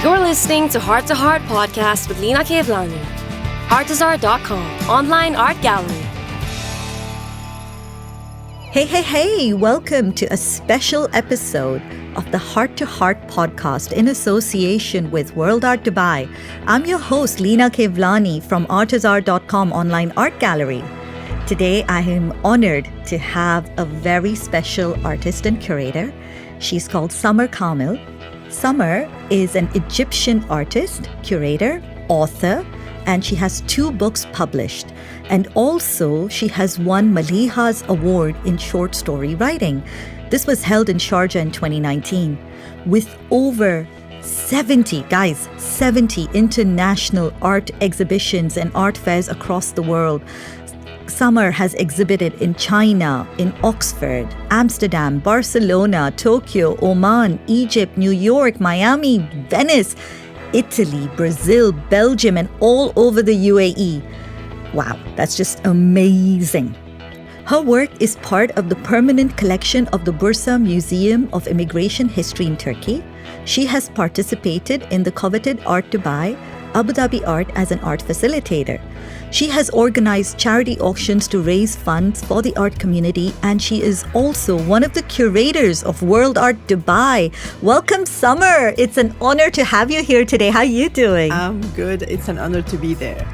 You're listening to Heart Podcast with Lina Kevlani. Artezaar.com, online art gallery. Hey, welcome to a special episode of the Heart podcast in association with World Art Dubai. I'm your host, Lina Kevlani from Artezaar.com online art gallery. Today, I am honored to have a very special artist and curator. She's called Samar Kamel. Samar is an Egyptian artist, curator, author, and she has 2 books published. And also, she has won Maliha's award in short story writing. This was held in Sharjah in 2019 with over 70 international art exhibitions and art fairs across the world. Samar has exhibited in China, in Oxford, Amsterdam, Barcelona, Tokyo, Oman, Egypt, New York, Miami, Venice, Italy, Brazil, Belgium, and all over the UAE. Wow, that's just amazing. Her work is part of the permanent collection of the Bursa Museum of Immigration History in Turkey. She has participated in the coveted Art Dubai, Dhabi Art as an art facilitator. She has organized charity auctions to raise funds for the art community, and she is also one of the curators of World Art Dubai. Welcome, Samar. It's an honor to have you here today. How are you doing? I'm good. It's an honor to be there.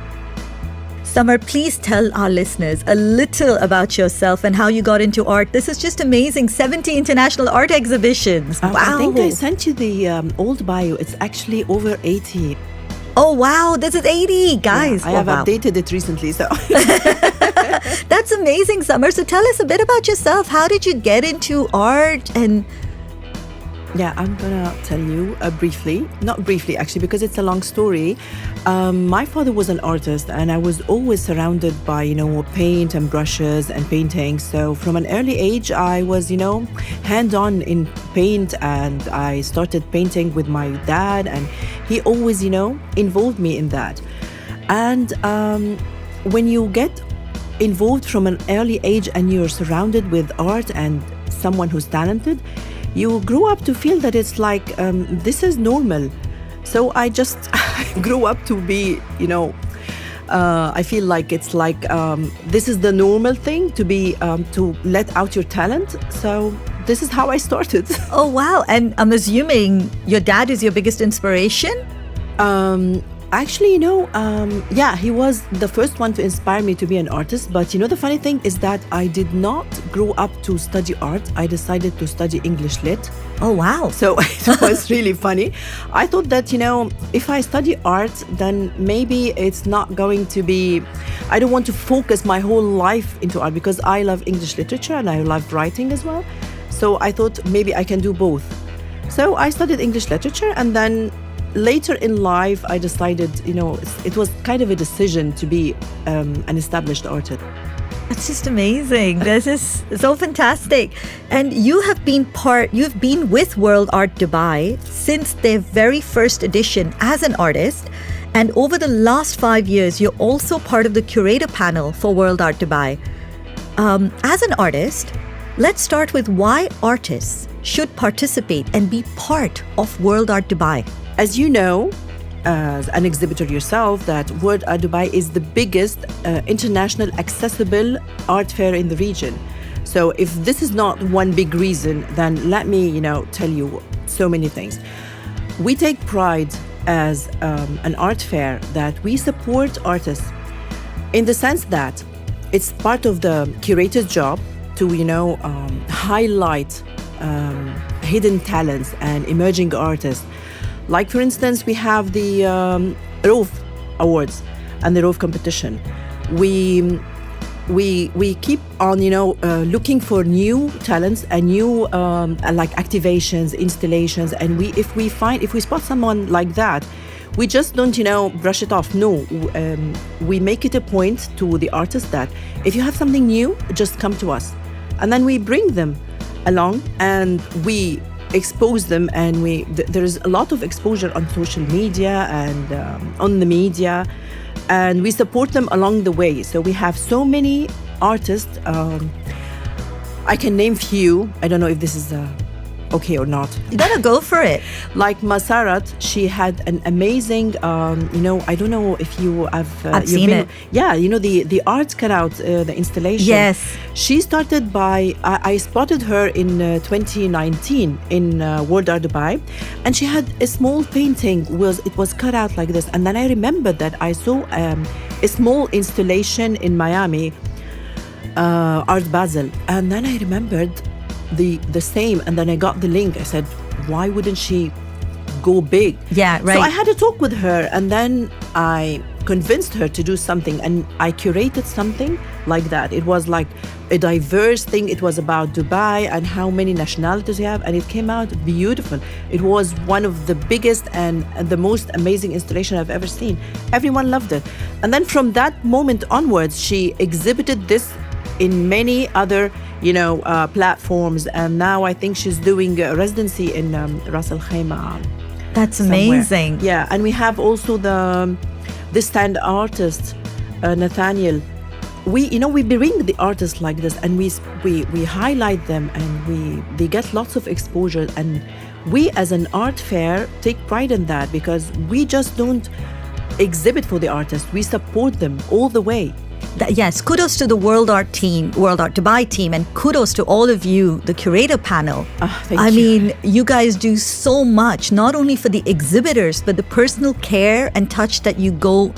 Samar, please tell our listeners a little about yourself and how you got into art. This is just amazing. 70 international art exhibitions. Wow. I think I sent you the old bio. It's actually over 80. Oh, wow. This is 80, guys. Yeah, I have updated it recently. So That's amazing, Samar. So tell us a bit about yourself. How did you get into art? And yeah, I'm going to tell you briefly. Not briefly, actually, because it's a long story. My father was an artist, and I was always surrounded by, paint and brushes and painting. So from an early age, I was, hand-on in paint, and I started painting with my dad, and he always, involved me in that. And when you get involved from an early age and you're surrounded with art and someone who's talented, you grew up to feel that it's like, this is normal. So I just grew up to be, I feel like it's like, this is the normal thing to be, to let out your talent. So this is how I started. Oh, wow. And I'm assuming your dad is your biggest inspiration? Actually, he was the first one to inspire me to be an artist. But, the funny thing is that I did not grow up to study art. I decided to study English Lit. Oh, wow. So it was really funny. I thought that, if I study art, then maybe it's not going to be, I don't want to focus my whole life into art because I love English literature and I love writing as well. So I thought maybe I can do both. So I studied English literature, and then later in life, I decided, it was kind of a decision to be an established artist. That's just amazing. This is so fantastic. And you've been with World Art Dubai since their very first edition as an artist. And over the last 5 years, you're also part of the curator panel for World Art Dubai. As an artist, let's start with why artists should participate and be part of World Art Dubai. As you know, as an exhibitor yourself, that World Art Dubai is the biggest international accessible art fair in the region. So if this is not one big reason, then let me, tell you so many things. We take pride as an art fair that we support artists in the sense that it's part of the curator's job to, highlight hidden talents and emerging artists. Like, for instance, we have the ROF Awards and the ROF competition. We keep on, looking for new talents and new activations, installations. And if we spot someone like that, we just don't, brush it off. No, we make it a point to the artist that if you have something new, just come to us. And then we bring them along and we expose them, and there is a lot of exposure on social media and on the media, and we support them along the way. So we have so many artists. I can name few. I don't know if this is okay or not. You gotta go for it. Like Masarat, she had an amazing, I don't know if you have... I've seen it. Yeah, the art cutout, the installation. Yes. She started by, I spotted her in 2019 in World Art Dubai, and she had a small painting, it was cut out like this. And then I remembered that I saw a small installation in Miami, Art Basel. And then I remembered the same, and then I got the link. I said, why wouldn't she go big? Yeah, right. So I had a talk with her, and then I convinced her to do something, and I curated something like that. It was like a diverse thing. It was about Dubai and how many nationalities you have, and it came out beautiful. It was one of the biggest and the most amazing installation I've ever seen. Everyone loved it. And then from that moment onwards, she exhibited this in many other platforms, and now I think she's doing a residency in Ras Al Khaimah. That's somewhere. amazing. Yeah, and we have also the stand artist Nathaniel. We bring the artists like this, and we highlight them, and they get lots of exposure, and we as an art fair take pride in that, because we just don't exhibit for the artists, we support them all the way. Yes, kudos to the World Art Dubai team, and kudos to all of you, the curator panel. Thank you. Mean, you guys do so much, not only for the exhibitors, but the personal care and touch that you go,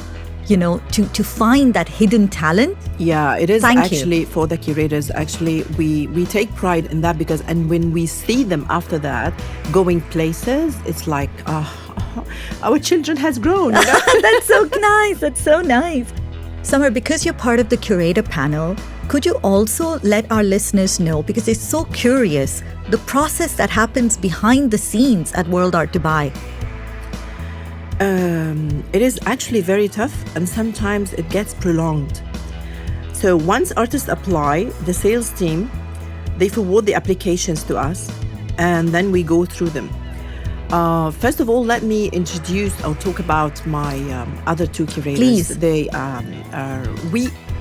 to find that hidden talent. Yeah, it is. Thank you. For the curators, actually, we take pride in that, and when we see them after that going places, it's like, our children has grown. That's so nice. That's so nice. Samar, because you're part of the curator panel, could you also let our listeners know, because they're so curious, the process that happens behind the scenes at World Art Dubai? It is actually very tough, and sometimes it gets prolonged. So once artists apply, the sales team, they forward the applications to us, and then we go through them. First of all, let me introduce or talk about my other two curators. Please. They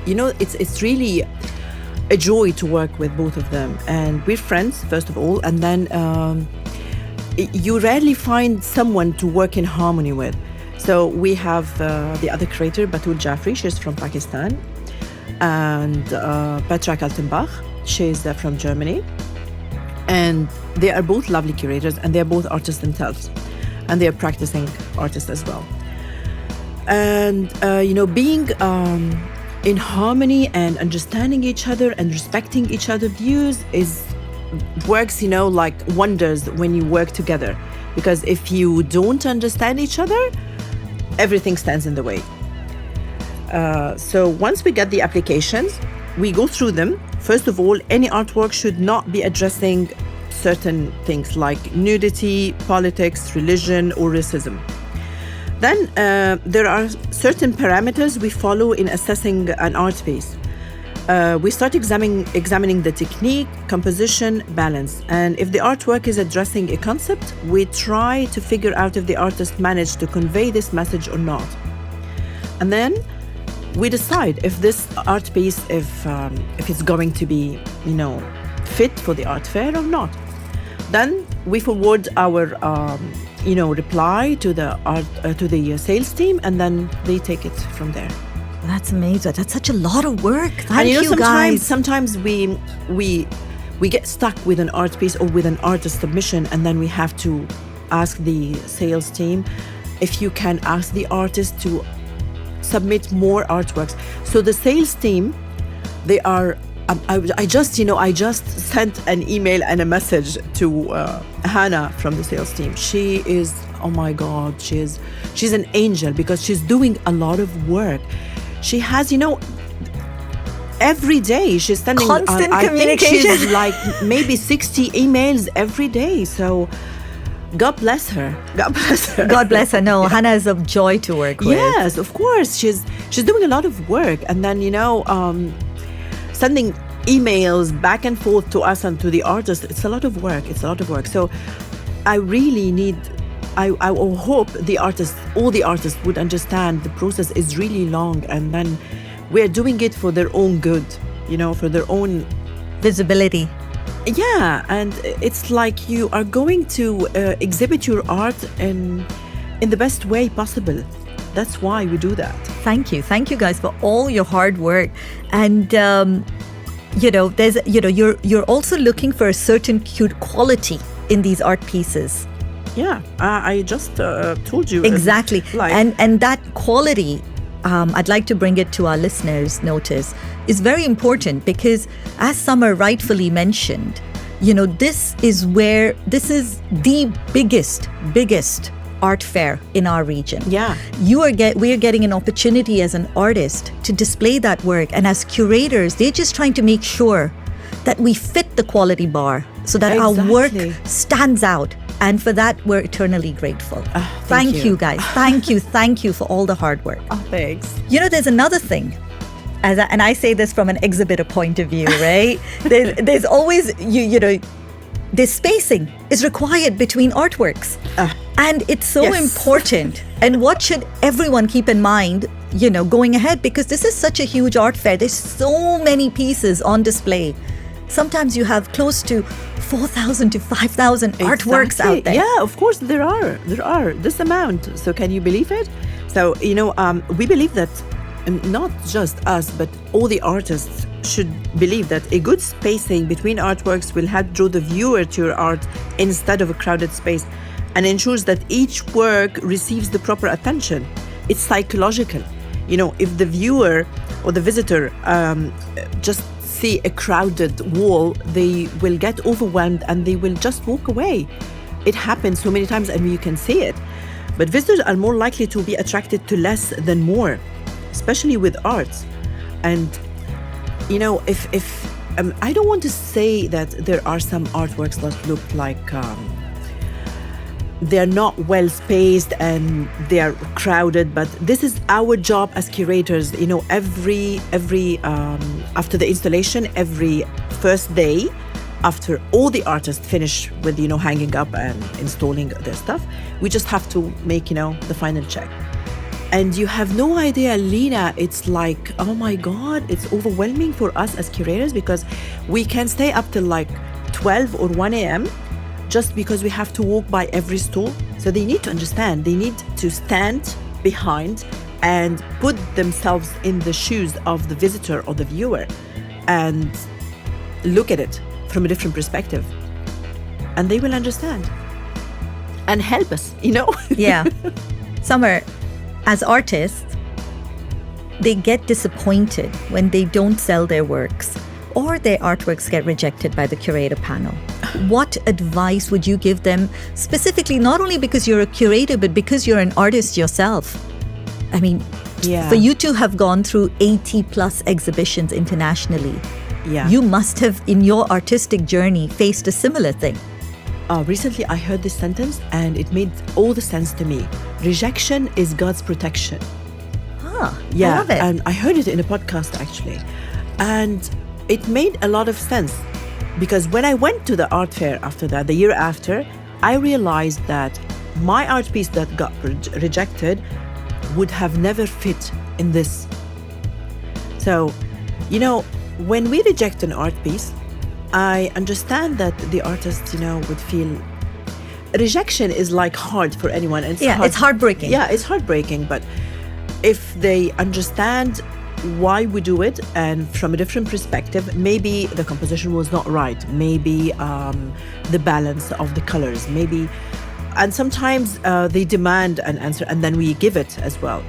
it's really a joy to work with both of them, and we're friends first of all, and then you rarely find someone to work in harmony with. So we have the other curator, Batul Jafri, she's from Pakistan, and Petra Kaltenbach, she's from Germany. And they are both lovely curators, and they're both artists themselves, and they're practicing artists as well. And being in harmony and understanding each other and respecting each other's views works like wonders when you work together, because if you don't understand each other, everything stands in the way. So once we get the applications, we go through them. First of all, any artwork should not be addressing certain things like nudity, politics, religion, or racism. Then there are certain parameters we follow in assessing an art piece. We start examining the technique, composition, balance. And if the artwork is addressing a concept, we try to figure out if the artist managed to convey this message or not. And then we decide if this art piece, if it's going to be, fit for the art fair or not. Then we forward our, reply to the sales team, and then they take it from there. That's amazing. That's such a lot of work. Thank you you, guys. Sometimes we get stuck with an art piece or with an artist submission, and then we have to ask the sales team if you can ask the artist to submit more artworks. So the sales team, they are. I just sent an email and a message to Hannah from the sales team. She is, oh my God, she's an angel, because she's doing a lot of work. She has, every day she's sending constant communication. I think she's like maybe 60 emails every day. So God bless her. God bless her. God bless her. No, Hannah is a joy to work with. Yes, of course. She's doing a lot of work, and then sending emails back and forth to us and to the artist. It's a lot of work. So I really need. I hope all the artists would understand the process is really long, and then we're doing it for their own good, for their own visibility. Yeah, and it's like you are going to exhibit your art in the best way possible. That's why we do that. Thank you guys for all your hard work. And there's you're also looking for a certain cute quality in these art pieces. Yeah, I just told you exactly, and that quality, I'd like to bring it to our listeners' notice, is very important because, as Samar rightfully mentioned, this is the biggest art fair in our region. Yeah, we are getting an opportunity as an artist to display that work, and as curators, they're just trying to make sure that we fit the quality bar so that our work stands out. And for that, we're eternally grateful. Thank you, guys. Thank you for all the hard work. Oh, thanks. There's another thing, and I say this from an exhibitor point of view, right? There's always, this spacing is required between artworks. And it's so important. And what should everyone keep in mind, going ahead? Because this is such a huge art fair. There's so many pieces on display. Sometimes you have close to 4,000 to 5,000 artworks out there. Yeah, of course there are this amount. So can you believe it? So, we believe that not just us, but all the artists should believe that a good spacing between artworks will help draw the viewer to your art instead of a crowded space, and ensures that each work receives the proper attention. It's psychological. If the viewer or the visitor just see a crowded wall, they will get overwhelmed and they will just walk away. It happens so many times and you can see it. But visitors are more likely to be attracted to less than more, especially with arts. And if I don't want to say that there are some artworks that look like they're not well spaced and they're crowded, but this is our job as curators. Every after the installation, every first day, after all the artists finish with hanging up and installing their stuff, we just have to make the final check. And you have no idea, Lina, it's like, oh my God, it's overwhelming for us as curators because we can stay up till like 12 or 1 a.m. just because we have to walk by every stall. So they need to understand, they need to stand behind and put themselves in the shoes of the visitor or the viewer and look at it from a different perspective. And they will understand and help us, Yeah. Samar, as artists, they get disappointed when they don't sell their works or their artworks get rejected by the curator panel. What advice would you give them, specifically not only because you're a curator, but because you're an artist yourself? I mean, for you to have gone through 80 plus exhibitions internationally, you must have, in your artistic journey, faced a similar thing. Recently, I heard this sentence and it made all the sense to me. Rejection is God's protection. I love it. And I heard it in a podcast, actually. And it made a lot of sense because when I went to the art fair after that, the year after, I realized that my art piece that got rejected would have never fit in this. So, when we reject an art piece, I understand that the artist, would feel rejection is like hard for anyone. And it's heartbreaking. Yeah, it's heartbreaking. But if they understand why we do it and from a different perspective, maybe the composition was not right, maybe the balance of the colors, maybe, and sometimes they demand an answer and then we give it as well.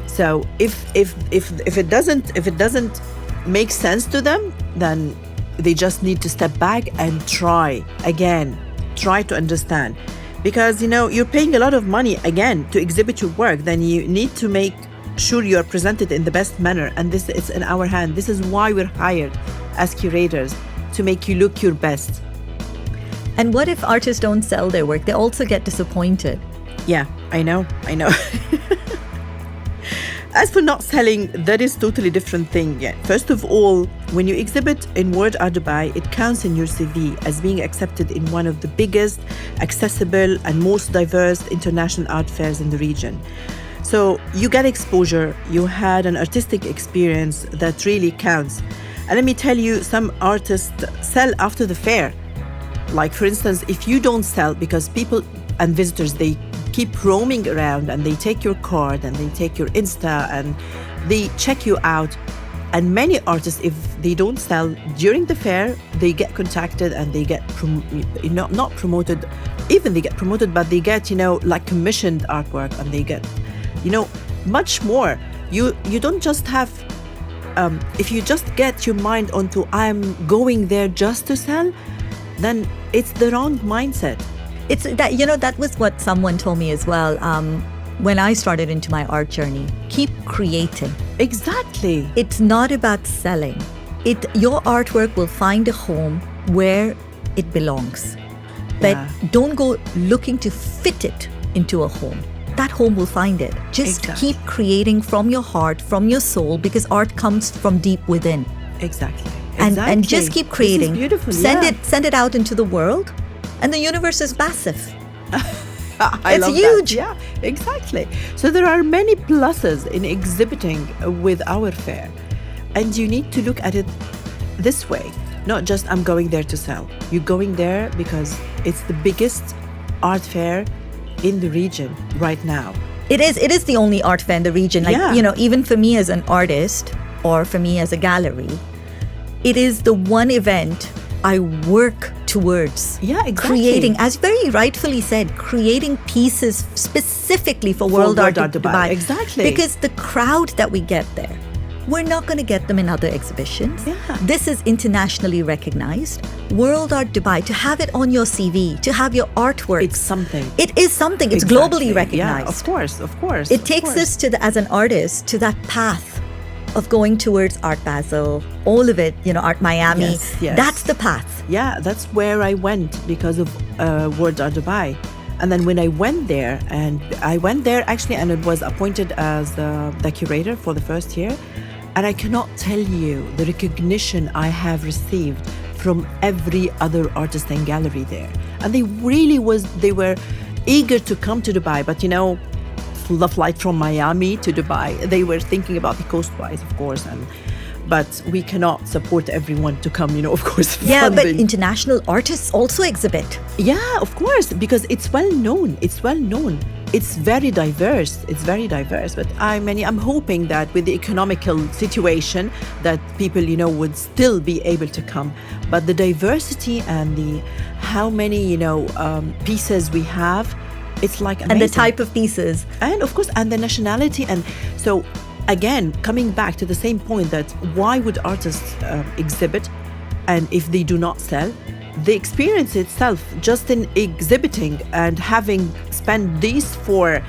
So if it doesn't make sense to them, then they just need to step back and try to understand, because you're paying a lot of money again to exhibit your work. Then you need to make sure you are presented in the best manner, and this is in our hand. This is why we're hired as curators, to make you look your best. And what if artists don't sell their work? They also get disappointed. Yeah, I know. As for not selling, that is totally different thing. Yeah. First of all, when you exhibit in World Art Dubai, it counts in your CV as being accepted in one of the biggest, accessible, and most diverse international art fairs in the region. So you get exposure, you had an artistic experience that really counts. And let me tell you, some artists sell after the fair Like, for instance, if you don't sell, because people and visitors, they keep roaming around and they take your card and they take your Insta and they check you out. And many artists, if they don't sell during the fair, they get contacted and they get not promoted, even they get promoted, but they get, like commissioned artwork, and they get, much more. You don't just have, if you just get your mind onto I'm going there just to sell, then it's the wrong mindset. It's that, that was what someone told me as well. When I started into my art journey, keep creating. Exactly. It's not about selling. Your artwork will find a home where it belongs. But don't go looking to fit it into a home. That home will find it. Just keep creating from your heart, from your soul, because art comes from deep within. Exactly. And just keep creating. This is beautiful. Send it out into the world, and the universe is massive. It's huge. That. Yeah, exactly. So there are many pluses in exhibiting with our fair. And you need to look at it this way. Not just I'm going there to sell. You're going there because it's the biggest art fair in the region right now. It is the only art fair in the region. Even for me as an artist or for me as a gallery, it is the one event I work towards. Yeah, exactly. Creating, as very rightfully said, creating pieces specifically for World Art Dubai. Exactly. Because the crowd that we get there, we're not going to get them in other exhibitions. Yeah. This is internationally recognized. World Art Dubai, to have it on your CV, to have your artwork. It's something. It is something. It's globally recognized. Yeah, of course. It takes us to as an artist, to that path of going towards Art Basel, all of it, Art Miami. Yes. That's the path. Yeah, that's where I went because of World Art Dubai. And then when I went there, actually, and it was appointed as the curator for the first year. And I cannot tell you the recognition I have received from every other artist and gallery there. And they were eager to come to Dubai, but the flight from Miami to Dubai, they were thinking about the coastwise, of course, but we cannot support everyone to come, of course. Yeah, funding. but international artists also exhibit. Yeah, of course, because it's well known. It's very diverse. But I'm hoping that with the economical situation that people, would still be able to come. But the diversity and how many, pieces we have, it's like amazing. And the type of pieces. And of course, and the nationality. And so, again, coming back to the same point that why would artists exhibit? And if they do not sell, the experience itself, just in exhibiting and having spent these 4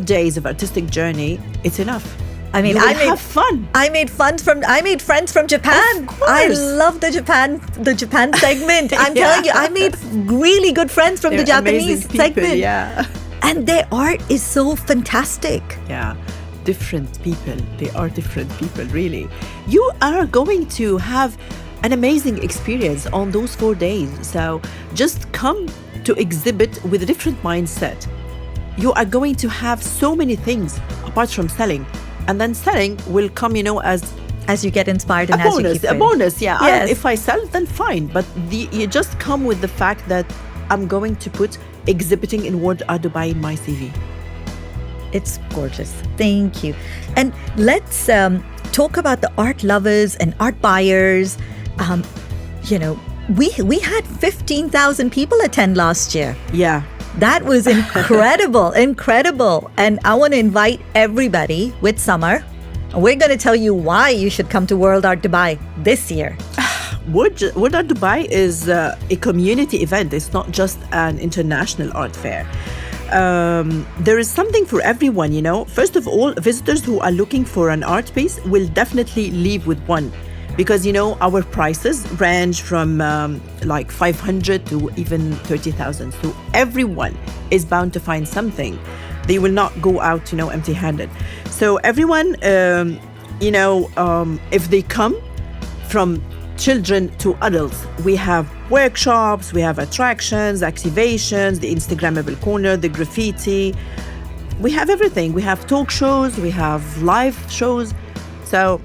days of artistic journey, it's enough. I mean, have fun. I made friends from Japan. I love the Japan segment. I'm telling you, I made really good friends from the Japanese segment. Yeah. And their art is so fantastic. Yeah. Different people. They are different people, really. You are going to have an amazing experience on those 4 days. So just come to exhibit with a different mindset. You are going to have so many things apart from selling. And then selling will come, as you get inspired and as you keep a bonus, yeah. Yes. If I sell, then fine. But you just come with the fact that I'm going to put exhibiting in World Art Dubai in my CV. It's gorgeous. Thank you. And let's talk about the art lovers and art buyers. We had 15,000 people attend last year. Yeah. That was incredible. And I want to invite everybody with Samar. We're going to tell you why you should come to World Art Dubai this year. World Art Dubai is a community event. It's not just an international art fair. There is something for everyone, First of all, visitors who are looking for an art piece will definitely leave with one. Because, our prices range from like 500 to even 30,000. So everyone is bound to find something. They will not go out, empty-handed. So everyone, if they come from children to adults, we have workshops, we have attractions, activations, the Instagrammable corner, the graffiti. We have everything. We have talk shows, we have live shows. So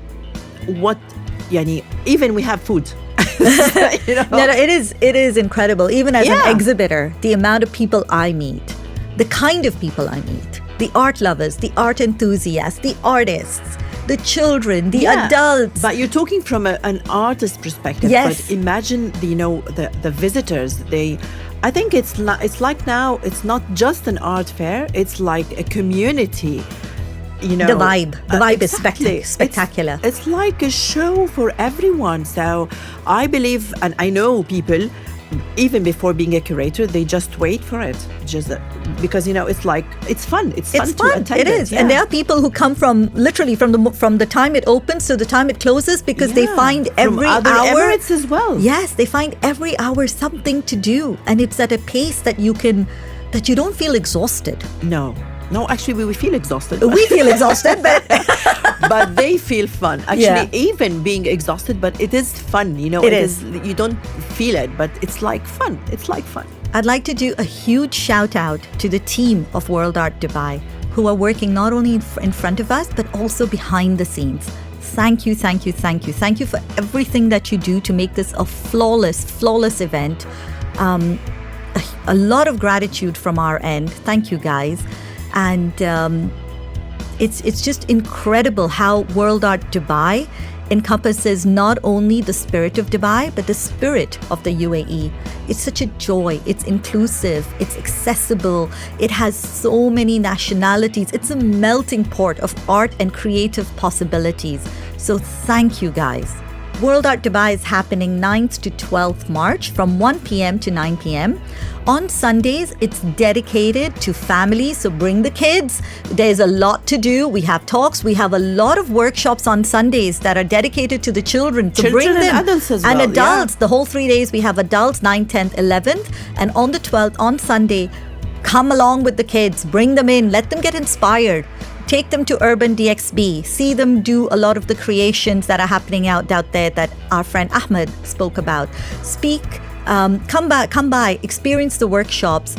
even we have food. No, it is incredible. Even as an exhibitor, the amount of people I meet, the kind of people I meet, the art lovers, the art enthusiasts, the artists, the children, the adults. But you're talking from an artist perspective. Yes. But imagine the visitors. I think it's like now it's not just an art fair. It's like a community. The vibe exactly. is spectacular. It's like a show for everyone. So I believe, and I know people, even before being a curator, they just wait for it, just because it's like it's fun. It's fun to attend. It is, and there are people who come from literally from the time it opens to the time it closes because they find every from other hour. Emirates as well. Yes, they find every hour something to do, and it's at a pace that you don't feel exhausted. No, actually, we feel exhausted. We feel exhausted, but but they feel fun. Actually, even being exhausted, but it is fun. It is. You don't feel it, but it's like fun. It's like fun. I'd like to do a huge shout out to the team of World Art Dubai, who are working not only in front of us, but also behind the scenes. Thank you, thank you, thank you. Thank you for everything that you do to make this a flawless event. A lot of gratitude from our end. Thank you, guys. And it's just incredible how World Art Dubai encompasses not only the spirit of Dubai, but the spirit of the UAE. It's such a joy. It's inclusive. It's accessible. It has so many nationalities. It's a melting pot of art and creative possibilities. So thank you, guys. World Art Dubai is happening 9th to 12th March from 1 p.m. to 9 p.m. On Sundays, it's dedicated to families, so bring the kids. There's a lot to do. We have talks. We have a lot of workshops on Sundays that are dedicated to the children. So bring them. And adults as well. And adults. The whole 3 days, we have adults, 9th, 10th, 11th. And on the 12th, on Sunday, come along with the kids. Bring them in. Let them get inspired. Take them to Urban DXB. See them do a lot of the creations that are happening out there that our friend Ahmed spoke about. Speak, come by, experience the workshops.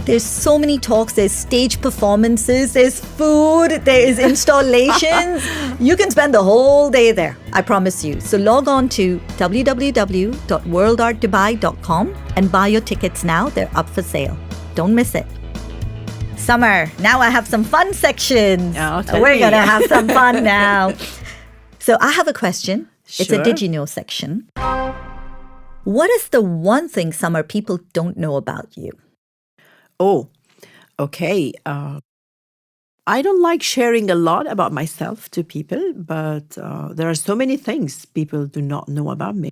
There's so many talks, there's stage performances, there's food, there is installations. You can spend the whole day there, I promise you. So log on to www.worldartdubai.com and buy your tickets now. They're up for sale. Don't miss it. Summer, now I have some fun sections. We're going to have some fun now. So I have a question. Sure. It's a Did You Know section. What is the one thing, Summer, people don't know about you? Oh, okay. I don't like sharing a lot about myself to people, but there are so many things people do not know about me.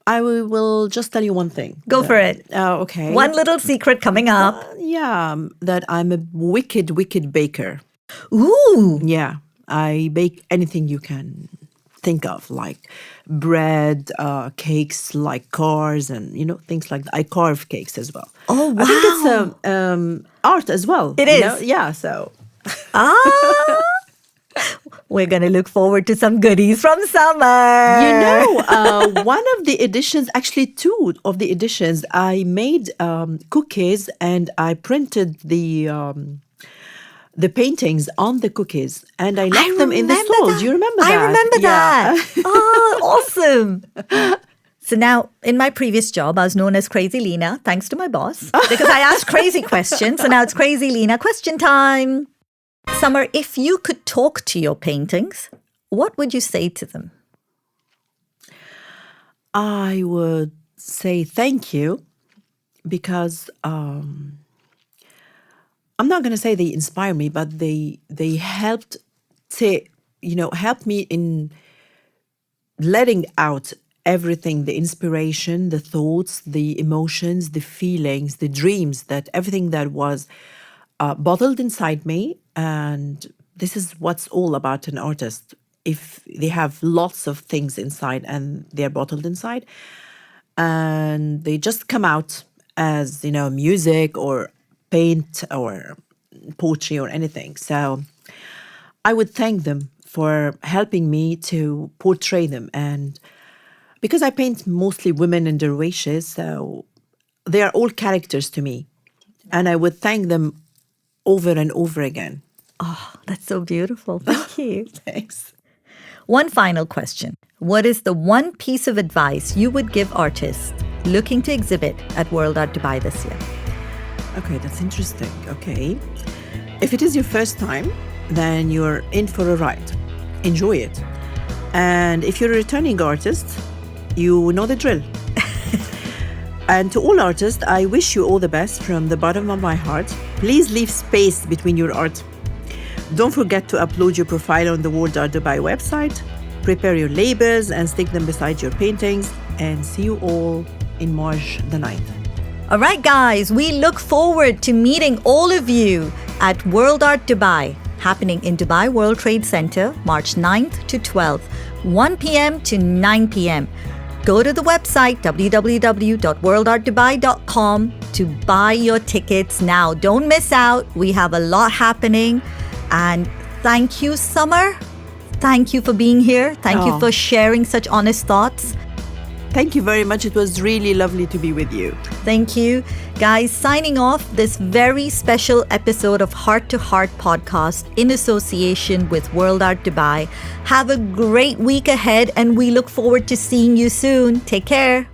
I will just tell you one thing. Go for it. Okay. One little secret coming up. That I'm a wicked baker. Ooh. Yeah, I bake anything you can think of, like bread, cakes, like cars, and things like that. I carve cakes as well. Oh, wow. I think it's art as well. It is. Yeah. So. We're going to look forward to some goodies from Summer. One of the editions, actually 2 of the editions, I made cookies and I printed the paintings on the cookies and I left them in the stall. Do you remember that? I remember that. Oh, awesome. So now, in my previous job, I was known as Crazy Lena, thanks to my boss, because I asked crazy questions. So now it's Crazy Lena question time. Summer, if you could talk to your paintings, what would you say to them? I would say thank you because I'm not going to say they inspire me, but they helped help me in letting out everything, the inspiration, the thoughts, the emotions, the feelings, the dreams, that everything that was bottled inside me. And this is what's all about an artist. If they have lots of things inside and they're bottled inside and they just come out as, music or paint or poetry or anything. So I would thank them for helping me to portray them. And because I paint mostly women and dervishes, so they are all characters to me. And I would thank them over and over again. Oh, that's so beautiful. Thank you. Thanks. One final question. What is the one piece of advice you would give artists looking to exhibit at World Art Dubai this year? Okay, that's interesting. Okay. If it is your first time, then you're in for a ride. Enjoy it. And if you're a returning artist, you know the drill. And to all artists, I wish you all the best from the bottom of my heart. Please leave space between your art. Don't forget to upload your profile on the World Art Dubai website. Prepare your labels and stick them beside your paintings. And see you all in March the 9th. All right, guys, we look forward to meeting all of you at World Art Dubai, happening in Dubai World Trade Center, March 9th to 12th, 1 p.m. to 9 p.m. Go to the website, www.worldartdubai.com, to buy your tickets now. Don't miss out. We have a lot happening. And thank you, Samar. Thank you for being here. Thank you for sharing such honest thoughts. Thank you very much. It was really lovely to be with you. Thank you. Guys, signing off this very special episode of Heart to Heart podcast in association with World Art Dubai. Have a great week ahead and we look forward to seeing you soon. Take care.